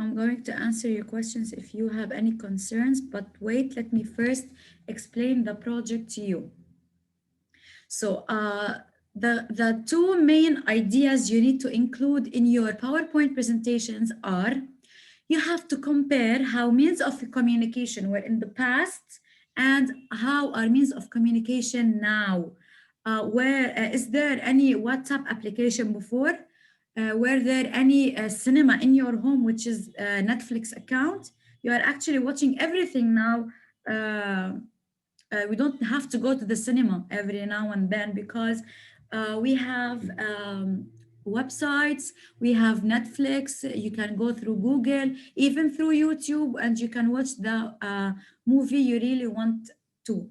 I'm going to answer your questions if you have any concerns, but wait, let me first explain the project to you. So the two main ideas you need to include in your PowerPoint presentations are you have to compare how means of communication were in the past and how are means of communication now. Is there any WhatsApp application before? Were there any cinema in your home, which is a Netflix account? You are actually watching everything now. We don't have to go to the cinema every now and then because we have websites, we have Netflix, you can go through Google, even through YouTube, and you can watch the movie you really want to.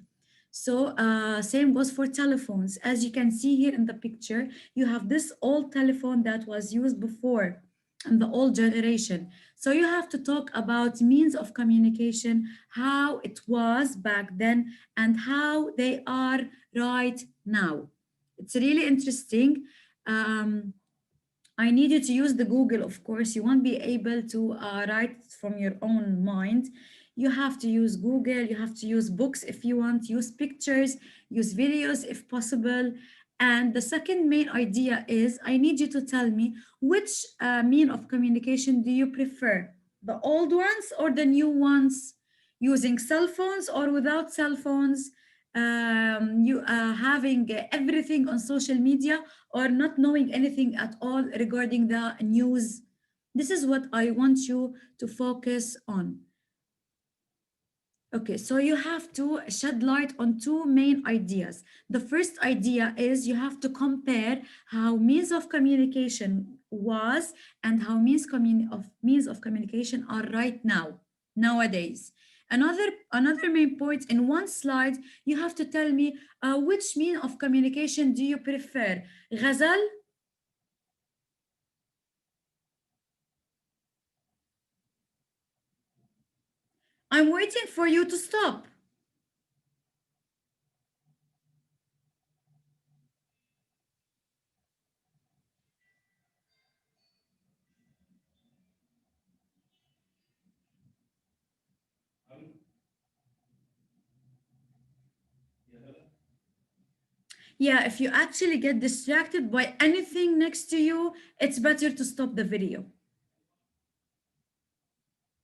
So same goes for telephones. As you can see here in the picture, you have this old telephone that was used before in the old generation. So you have to talk about means of communication, how it was back then and how they are right now. It's really interesting. I need you to use the Google, of course. You won't be able to write from your own mind. You have to use Google, you have to use books if you want, use pictures, use videos if possible. And the second main idea is I need you to tell me which mean of communication do you prefer? The old ones or the new ones? Using cell phones or without cell phones? You having everything on social media or not knowing anything at all regarding the news. This is what I want you to focus on. Okay, so you have to shed light on two main ideas. The first idea is you have to compare how means of communication was and how means of communication are right now, nowadays. Another main point in one slide, you have to tell me which mean of communication do you prefer? Ghazal. I'm waiting for you to stop. Yeah, if you actually get distracted by anything next to you, it's better to stop the video.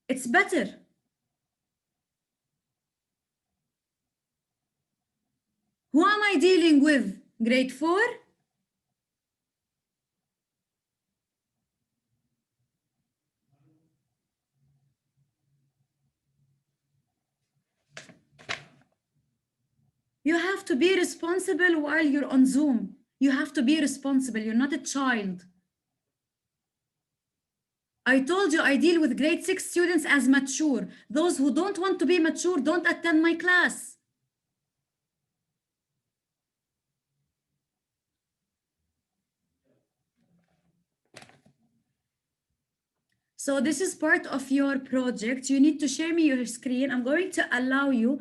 It's better. Who am I dealing with? Grade 4? You have to be responsible while you're on Zoom. You have to be responsible. You're not a child. I told you I deal with grade 6 students as mature. Those who don't want to be mature don't attend my class. So this is part of your project. You need to share me your screen. I'm going to allow you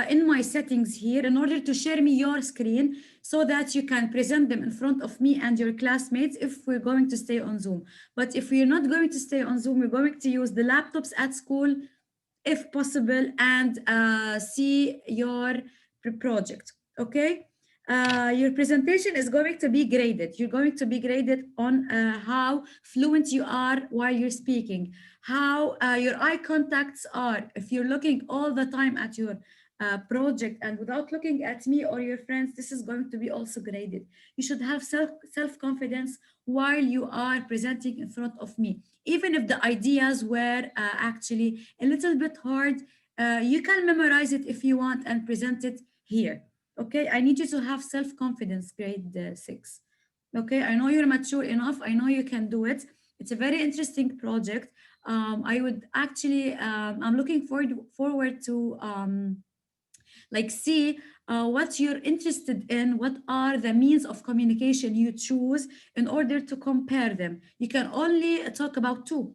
in my settings here in order to share me your screen so that you can present them in front of me and your classmates if we're going to stay on Zoom. But if we're not going to stay on Zoom, we're going to use the laptops at school if possible and see your project, okay? Your presentation is going to be graded. You're going to be graded on how fluent you are while you're speaking, how your eye contacts are. If you're looking all the time at your project and without looking at me or your friends, this is going to be also graded. You should have self-confidence while you are presenting in front of me. Even if the ideas were actually a little bit hard, you can memorize it if you want and present it here. Okay, I need you to have self-confidence, grade 6. Okay, I know you're mature enough. I know you can do it. It's a very interesting project. I would actually, I'm looking forward to like see what you're interested in, what are the means of communication you choose in order to compare them. You can only talk about two.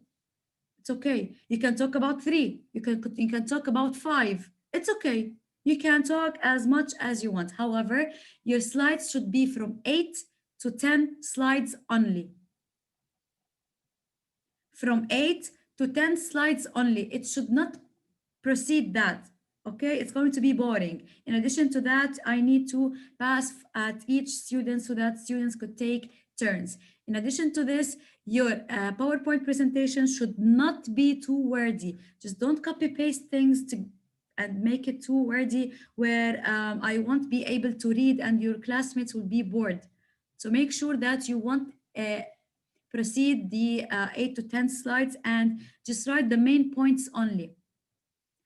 It's okay. You can talk about three. You can talk about five. It's okay. You can talk as much as you want. However, your slides should be from 8 to 10 slides only. From 8 to 10 slides only. It should not proceed that. Okay, it's going to be boring. In addition to that, I need to pass at each student so that students could take turns. In addition to this, your PowerPoint presentation should not be too wordy. Just don't copy paste things to and make it too wordy where I won't be able to read and your classmates will be bored. So make sure that you won't proceed the 8 to 10 slides and just write the main points only.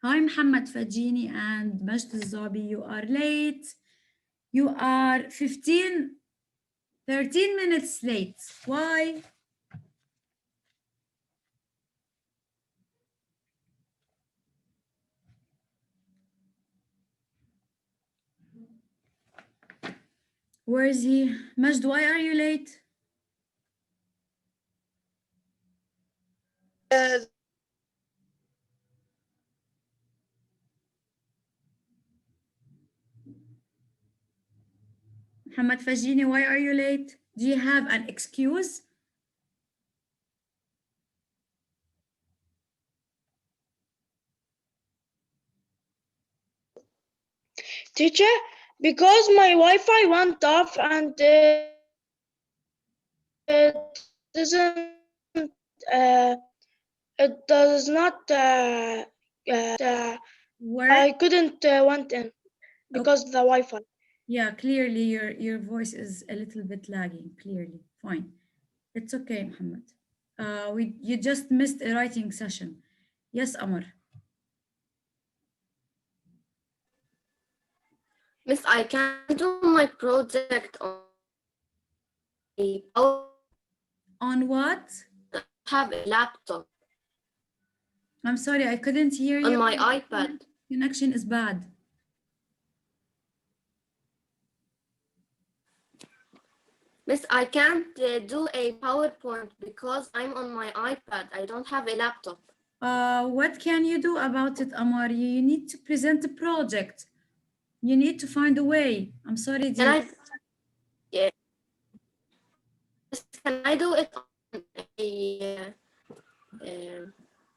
Hi, Muhammad Fajini and Majd Zabi. You are late. You are 13 minutes late. Why? Where is he? Majd, why are you late? Muhammad Fajini, why are you late? Do you have an excuse? Teacher, because my Wi-Fi went off and it doesn't, it does not, Where? I couldn't went in because of the Wi-Fi. Yeah, clearly your voice is a little bit lagging, clearly. Fine. It's okay, Muhammad. You just missed a writing session. Yes, Amar. Miss, I can do my project on a On what? have a laptop I'm sorry, I couldn't hear you. on my iPad. Connection is bad. Miss, I can't do a PowerPoint because I'm on my iPad. I don't have a laptop. What can you do about it, Amar? You need to present a project. You need to find a way. I'm sorry, dear. Yeah. Can I do it on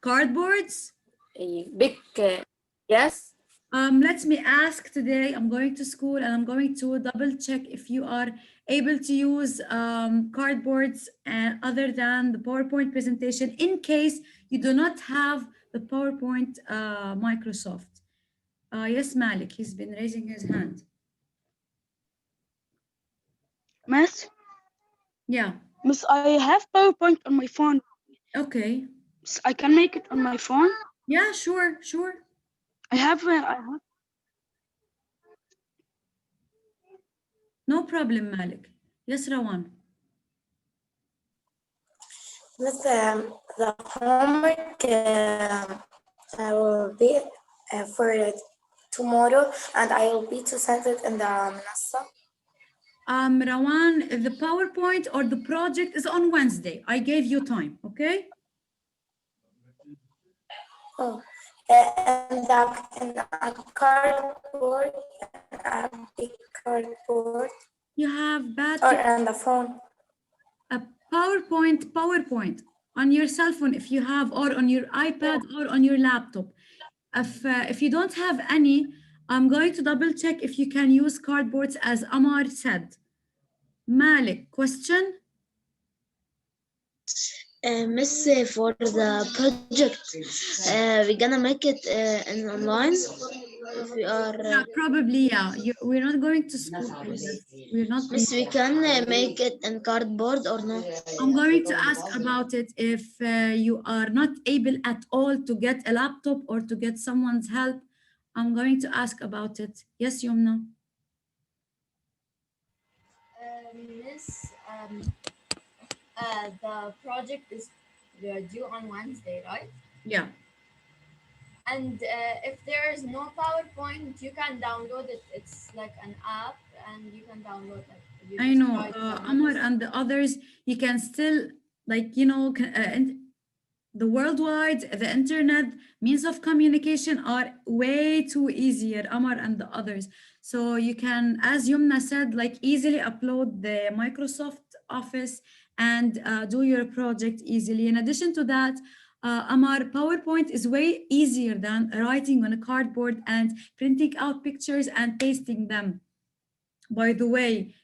Cardboards? a big, yes? Let me ask today. I'm going to school and I'm going to double check if you are able to use cardboards other than the PowerPoint presentation in case you do not have the PowerPoint Microsoft. Yes, Malik, he's been raising his hand. Miss, Yeah, I have PowerPoint on my phone. okay. Miss, I can make it on my phone. Yeah, sure, sure. I have. No problem, Malik. Yes, Rawan. With the homework will be for tomorrow, and I will be to send it in the Manassa. Rawan, the PowerPoint or the project is on Wednesday. I gave you time, okay? Oh, and a cardboard, a big cardboard, You have bad or on the phone. a PowerPoint on your cell phone if you have, or on your iPad or on your laptop. If you don't have any, I'm going to double check if you can use cardboards as Amar said. Malik, question? Miss, for the project, we're gonna make it in online. If we are, Yeah, probably, yeah. We're not going to school, I guess. We're not. Miss, we can make it in cardboard or no? I'm going to ask about it if you are not able at all to get a laptop or to get someone's help. I'm going to ask about it. Yes, Yumna. Miss, the project is due on Wednesday, right? Yeah. And if there is no PowerPoint, you can download it. It's like an app, and you can download it. You I just know, write the Amar notes. and the others, you can still, like, the worldwide, the internet means of communication are way too easier, Amar and the others. So you can, as Yumna said, like easily upload the Microsoft Office and do your project easily. In addition to that, Amar, PowerPoint is way easier than writing on a cardboard and printing out pictures and pasting them. By the way,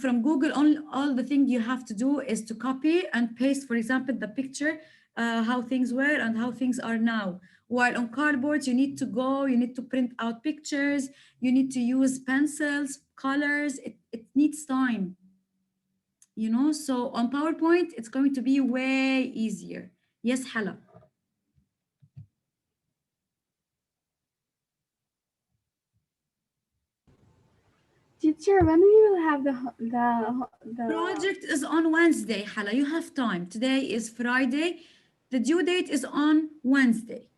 from Google, all the thing you have to do is to copy and paste, for example, the picture, how things were and how things are now. While on cardboard, you need to go, you need to print out pictures, you need to use pencils, colors. It needs time, you know. So on PowerPoint, it's going to be way easier. Yes, Hala. Teacher, when we will have the Project is on Wednesday, Hala. You have time. Today is Friday. The due date is on Wednesday.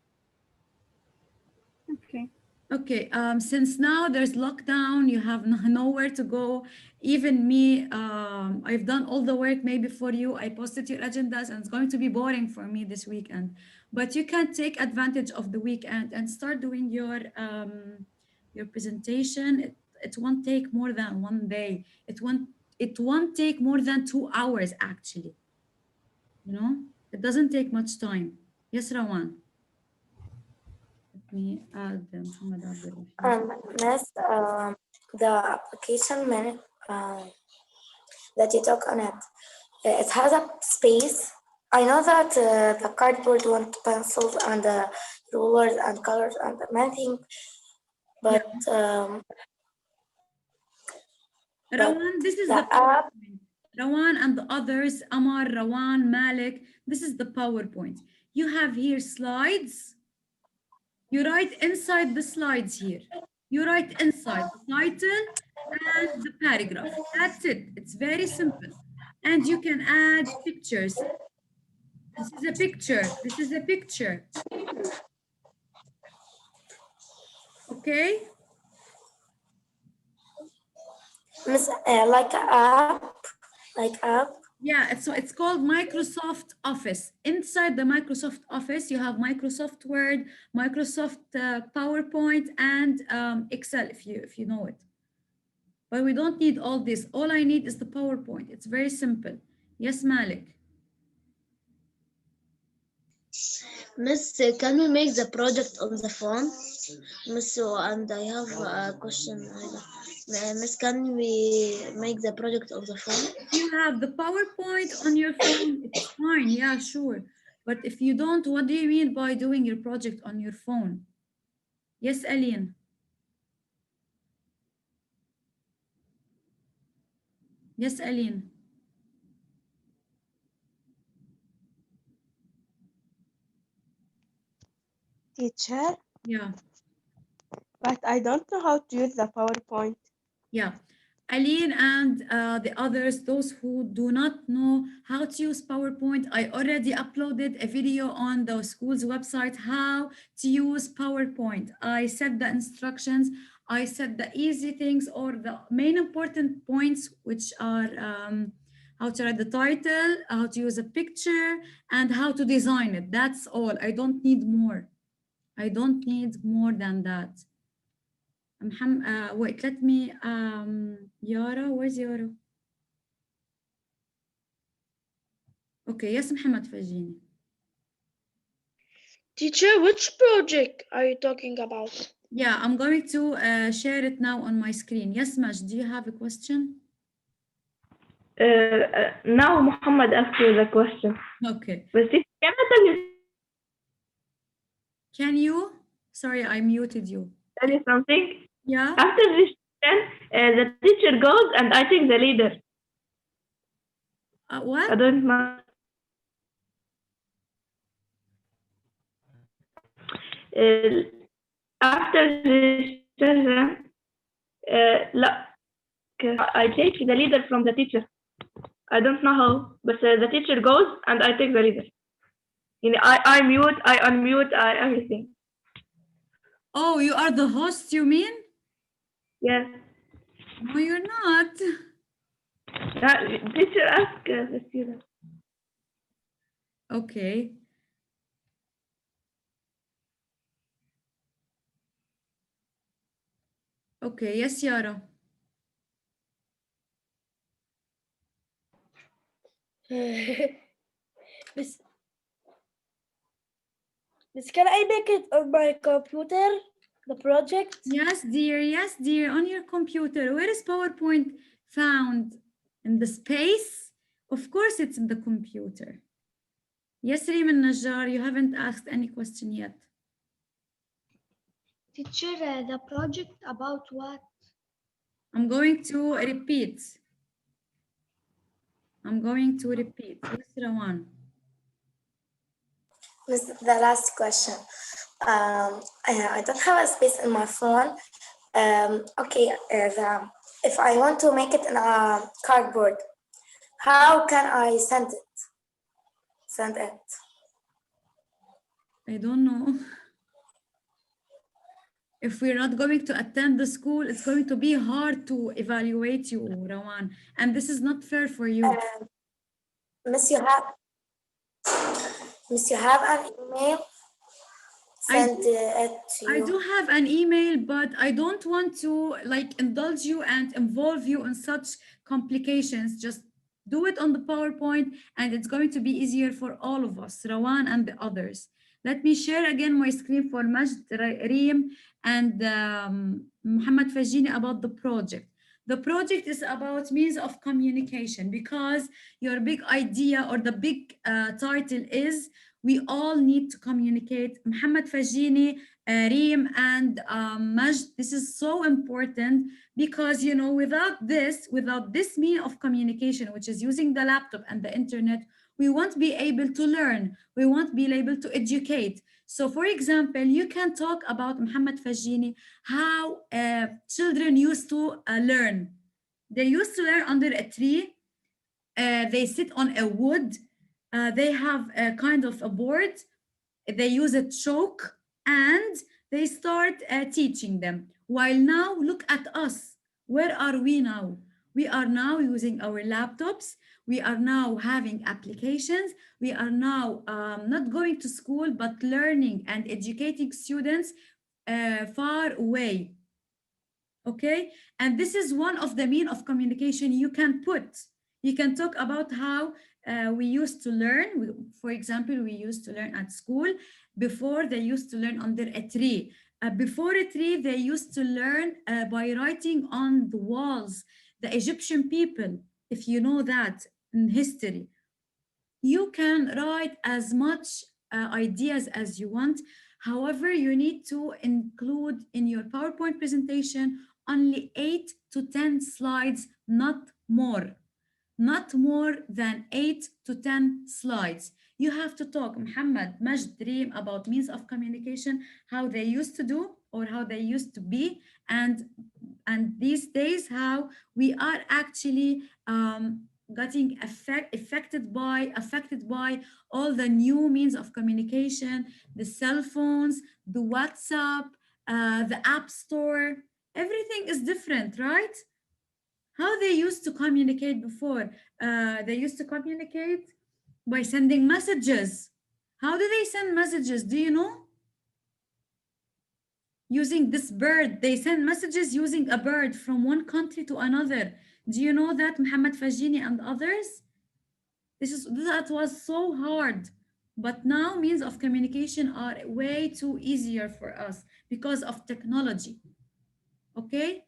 okay. Okay, since now there's lockdown, you have nowhere to go. Even me, I've done all the work maybe for you. I posted your agendas and it's going to be boring for me this weekend. But you can take advantage of the weekend and start doing your presentation. It won't take more than one day. It won't take more than 2 hours actually. You know, it doesn't take much time. Yes, Rawan. Let me add Muhammad Abdul Rahim. Miss, the application minute that you took on it, it has a space. I know that the cardboard want pencils and the rulers and colors and many things, but Rawan, this is the the app, PowerPoint. Rawan and the others, Amar, Rawan, Malik, this is the PowerPoint. You have here slides. You write inside the slides here. You write inside the title and the paragraph. That's it. It's very simple. And you can add pictures. This is a picture. This is a picture. Okay? Miss, like app. Yeah, it's called Microsoft Office. Inside the Microsoft Office, you have Microsoft Word, Microsoft PowerPoint, and Excel if you know it. But we don't need all this. All I need is the PowerPoint. It's very simple. Yes, Malik. Miss, can we make the project on the phone? Miss, and I have a question. Miss, can we make the project on the phone? If you have the PowerPoint on your phone, it's fine. Yeah, sure. But if you don't, what do you mean by doing your project on your phone? Yes, Aline. Yes, Aline. Teacher, Yeah. but I don't know how to use the PowerPoint. Yeah. Aline and the others, those who do not know how to use PowerPoint, I already uploaded a video on the school's website, how to use PowerPoint. I said the instructions, I said the easy things or the main important points, which are how to write the title, how to use a picture, and how to design it. That's all. I don't need more. I don't need more than that. Wait, let me, Yara, where's Yara? Okay, yes, Muhammad Fajini. Teacher, which project are you talking about? Yeah, I'm going to share it now on my screen. Yes, Mash, do you have a question? Now Muhammad asked you the question. Okay. But can I tell you? Can you? Sorry, I muted you. Tell you something? Yeah. After this, the teacher goes and I take the leader. What? I don't know. After this session, I take the leader from the teacher. I don't know how, but the teacher goes and I take the leader. You know, I mute, I unmute, everything. Oh, you are the host, you mean? Yes. No, you're not. Teacher ask the student. Okay. Okay, yes, Yara. Miss, Miss, can I make it on my computer? The project? Yes, dear, on your computer. Where is PowerPoint found? In the space? Of course, it's in the computer. Yes, Reem Najjar, you haven't asked any question yet. Teacher, the project about what? I'm going to repeat. Yes, Rawan. Miss, the last question. I don't have a space in my phone. Okay, if I want to make it in a cardboard, how can I send it? I don't know. If we're not going to attend the school, it's going to be hard to evaluate you, Rawan. And this is not fair for you. Miss, you have an email? Send it to I you. do have an email, but I don't want to like indulge you and involve you in such complications. Just do it on the PowerPoint and it's going to be easier for all of us, Rawan and the others. Let me share again my screen for Majd, Reem, and Muhammad Fajini about the project. The project is about means of communication because your big idea or the big title is we all need to communicate. Muhammad Fajini, Reem, and Majd, this is so important because, you know, without this mean of communication, which is using the laptop and the internet, we won't be able to learn. We won't be able to educate. So, for example, you can talk about Muhammad Fajini, how children used to learn. They used to learn under a tree. They sit on a wood. They have a kind of a board. They use a chalk and they start teaching them. While now, look at us. Where are we now? We are now using our laptops. We are now having applications. We are now not going to school, but learning and educating students far away. Okay, and this is one of the mean of communication you can put. You can talk about how we used to learn. For example, we used to learn at school. Before, they used to learn under a tree. Before a tree, they used to learn by writing on the walls. The Egyptian people, if you know that in history, you can write as much ideas as you want. However, you need to include in your PowerPoint presentation only 8 to 10 slides, not more. Not more than 8 to 10 slides. You have to talk, Muhammad, Majd, Reem, about means of communication, how they used to do or how they used to be, and these days how we are actually getting affected by all the new means of communication, the cell phones, the WhatsApp, the App Store. Everything is different, right? How they used to communicate before? They used to communicate by sending messages. How do they send messages? Do you know? Using this bird. They send messages using a bird from one country to another. Do you know that, Muhammad Fajini and others? That was so hard. But now means of communication are way too easier for us because of technology. Okay?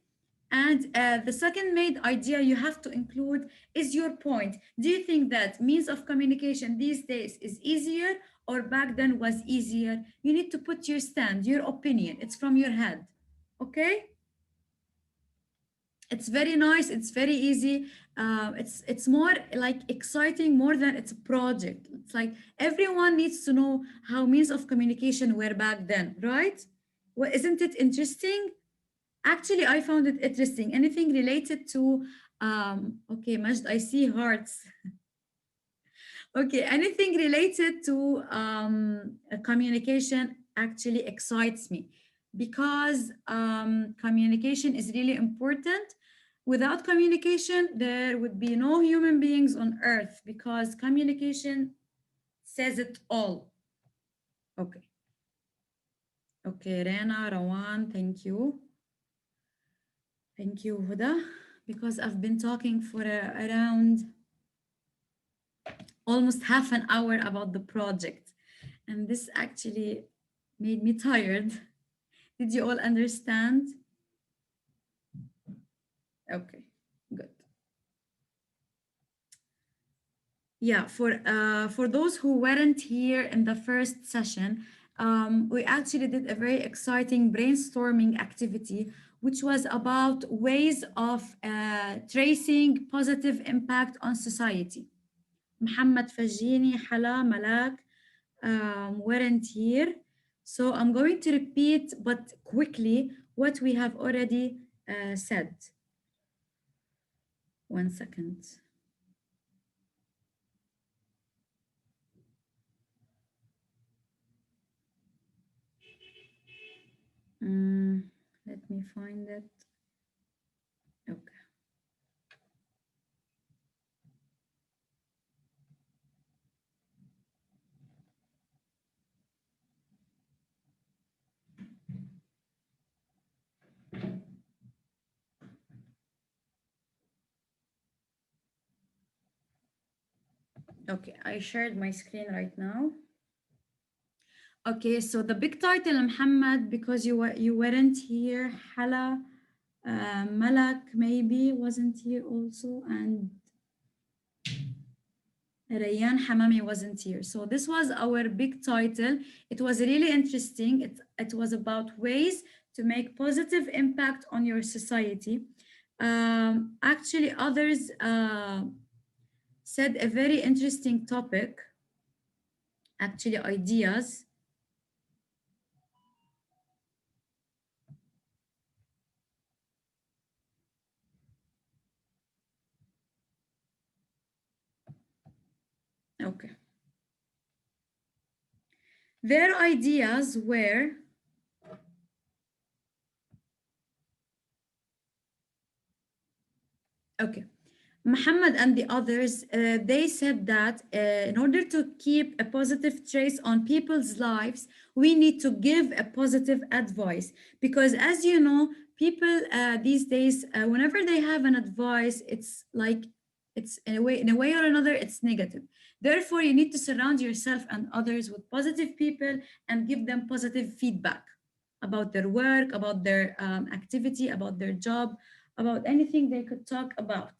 And the second main idea you have to include is your point. Do you think that means of communication these days is easier or back then was easier? You need to put your stand, your opinion. It's from your head. Okay? It's very nice. It's very easy. It's more like exciting more than it's a project. It's like everyone needs to know how means of communication were back then, right? Well, isn't it interesting? Actually, I found it interesting. Anything related to, okay, Majd, I see hearts. Okay, anything related to communication actually excites me because communication is really important. Without communication, there would be no human beings on earth because communication says it all. Okay. Okay, Rena, Rawan, thank you. Thank you, Huda, because I've been talking for around almost half an hour about the project. And this actually made me tired. Did you all understand? Okay, good. Yeah, for those who weren't here in the first session, we actually did a very exciting brainstorming activity, which was about ways of tracing positive impact on society. Muhammad Fajini, Hala, Malak weren't here. So I'm going to repeat, but quickly, what we have already said. 1 second. Let me find it. Okay. Okay, I shared my screen right now. Okay, so the big title, Muhammad, because you weren't here, Hala, Malak maybe wasn't here also, and Rayyan Hamami wasn't here. So this was our big title. It was really interesting. It was about ways to make positive impact on your society. Actually, others said a very interesting topic, actually ideas. Okay. Their ideas were okay. Muhammad and the others, they said that in order to keep a positive trace on people's lives, we need to give a positive advice. Because as you know, people these days, whenever they have an advice, it's like, it's in a way or another, it's negative. Therefore, you need to surround yourself and others with positive people and give them positive feedback about their work, about their activity, about their job, about anything they could talk about.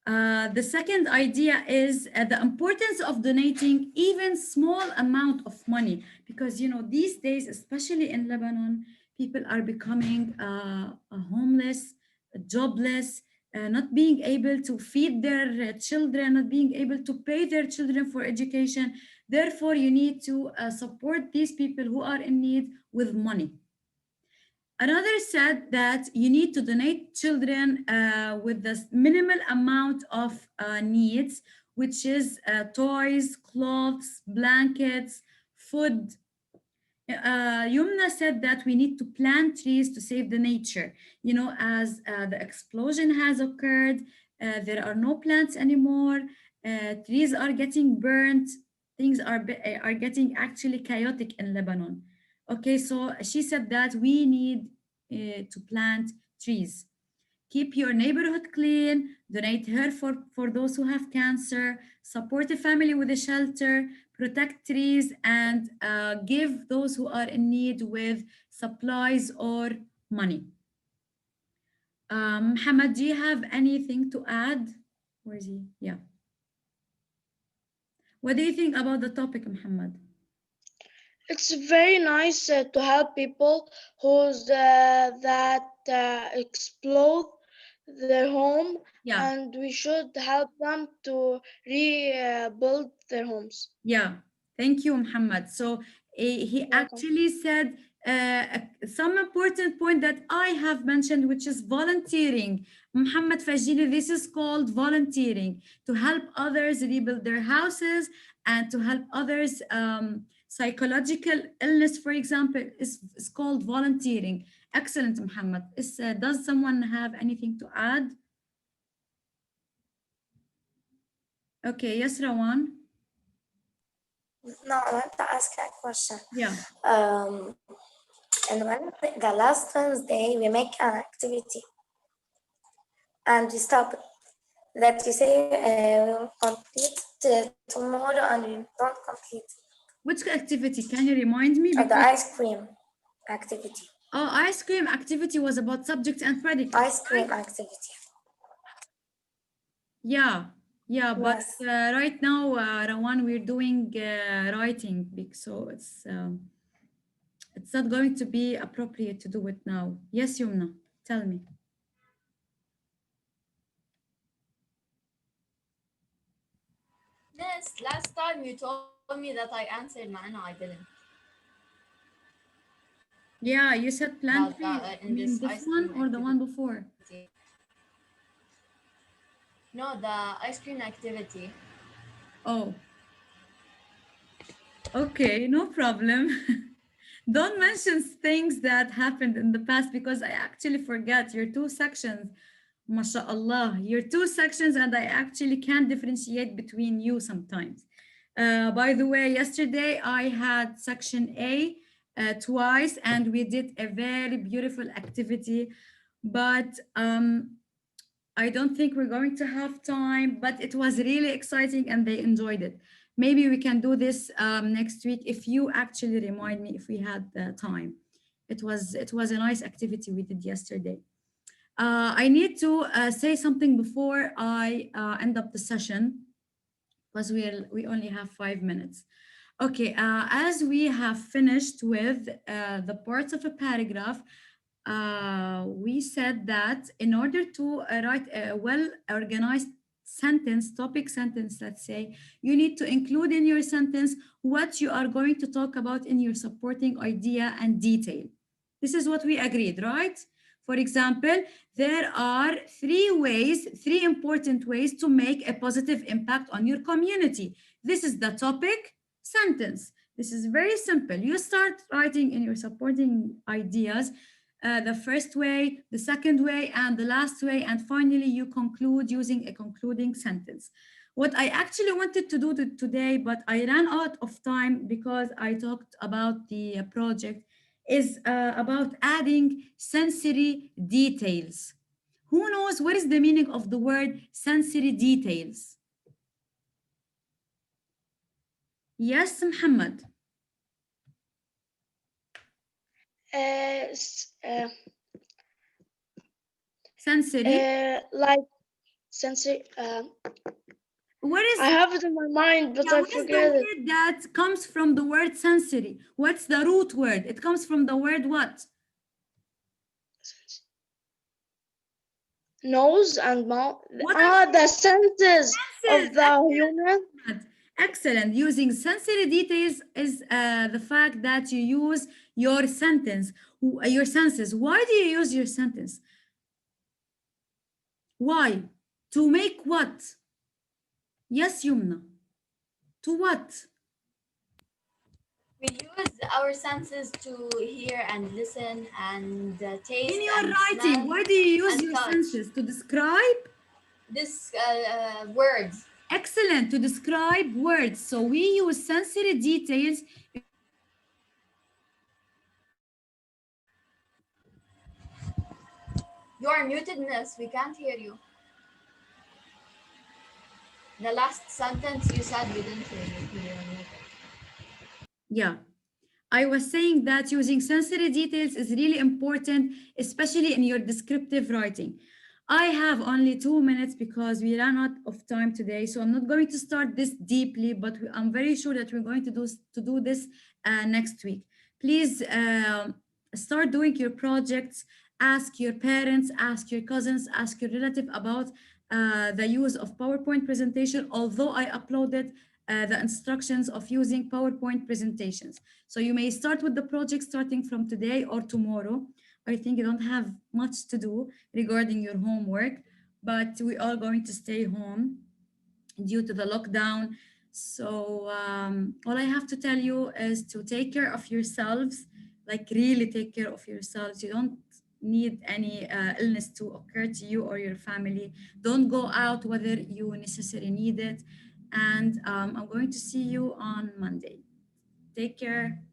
The second idea is the importance of donating even small amount of money, because you know these days, especially in Lebanon, people are becoming homeless, jobless, not being able to feed their children, not being able to pay their children for education. Therefore, you need to support these people who are in need with money. Another said that you need to donate children with the minimal amount of needs, which is toys, clothes, blankets, food. Yumna said that we need to plant trees to save the nature. You know, as the explosion has occurred, there are no plants anymore. Trees are getting burnt. Things are getting actually chaotic in Lebanon. Okay, so she said that we need to plant trees. Keep your neighborhood clean, donate hair for those who have cancer, support a family with a shelter, protect trees, and give those who are in need with supplies or money. Muhammad, do you have anything to add? Where is he? Yeah. What do you think about the topic, Muhammad? It's very nice to help people who's that explode their home, Yeah. and we should help them to rebuild their homes. Yeah, thank you, Muhammad. So he actually said some important point that I have mentioned, which is volunteering. Muhammad Fajini, this is called volunteering, to help others rebuild their houses and to help others. Psychological illness, for example, is called volunteering. Excellent, Muhammad. Does someone have anything to add? Okay, yes, Rawan. No, I want to ask a question. Yeah. And when the last Wednesday we make an activity and we stop it, that you say we will complete tomorrow and we don't complete it. Which activity? Can you remind me? The Because- ice cream activity. Oh, ice cream activity was about subject and predicate. Ice cream activity. Yeah, but Yes. right now, Rawan, we're doing writing, so it's not going to be appropriate to do it now. Yes, Yumna, tell me. Miss, last time you told me that I answered Ma'ana, I didn't. Yeah, you said plan About 3. that, I in mean, this this ice one cream or the one before? activity. No, the ice cream activity. Oh. Okay, no problem. Don't mention things that happened in the past because I actually forget your 2 sections. MashaAllah, your 2 sections, and I actually can't differentiate between you sometimes. By the way, yesterday I had section A twice, and we did a very beautiful activity, but I don't think we're going to have time, but it was really exciting and they enjoyed it. Maybe we can do this next week if you actually remind me if we had the time. It was a nice activity we did yesterday. I need to say something before I end up the session because we only have 5 minutes. Okay, as we have finished with the parts of a paragraph, we said that in order to write a well-organized sentence, topic sentence, let's say, you need to include in your sentence what you are going to talk about in your supporting idea and detail. This is what we agreed, right? For example, there are 3 important ways to make a positive impact on your community. This is the topic sentence. This is very simple. You start writing in your supporting ideas the first way, the second way, and the last way, and finally you conclude using a concluding sentence. What I actually wanted to do today, but I ran out of time because I talked about the project, is about adding sensory details. Who knows what is the meaning of the word sensory details? Yes, Muhammad. Sensory. Like sensory. What is? I have it in my mind, but I what is the forget it. word that comes from the word sensory? What's the root word? It comes from the word what? Nose and mouth. What are The senses of the human. Excellent. Using sensory details is the fact that you use your sentence, your senses. Why do you use your sentence? Why? To make what? Yes, Yumna. To what? We use our senses to hear and listen and taste. In your and writing, smell why do you use and your touch. senses? To describe? This words. Excellent, to describe words. So we use sensory details. You are muted, Miss. We can't hear you. The last sentence you said we didn't hear you. You were muted. Yeah. I was saying that using sensory details is really important, especially in your descriptive writing. I have only 2 minutes because we ran out of time today, so I'm not going to start this deeply, but I'm very sure that we're going to do this next week. Please start doing your projects, ask your parents, ask your cousins, ask your relative about the use of PowerPoint presentation, although I uploaded the instructions of using PowerPoint presentations. So you may start with the project starting from today or tomorrow. I think you don't have much to do regarding your homework, but we are going to stay home due to the lockdown. So all I have to tell you is to take care of yourselves, like really take care of yourselves. You don't need any illness to occur to you or your family. Don't go out whether you necessarily need it. And I'm going to see you on Monday. Take care.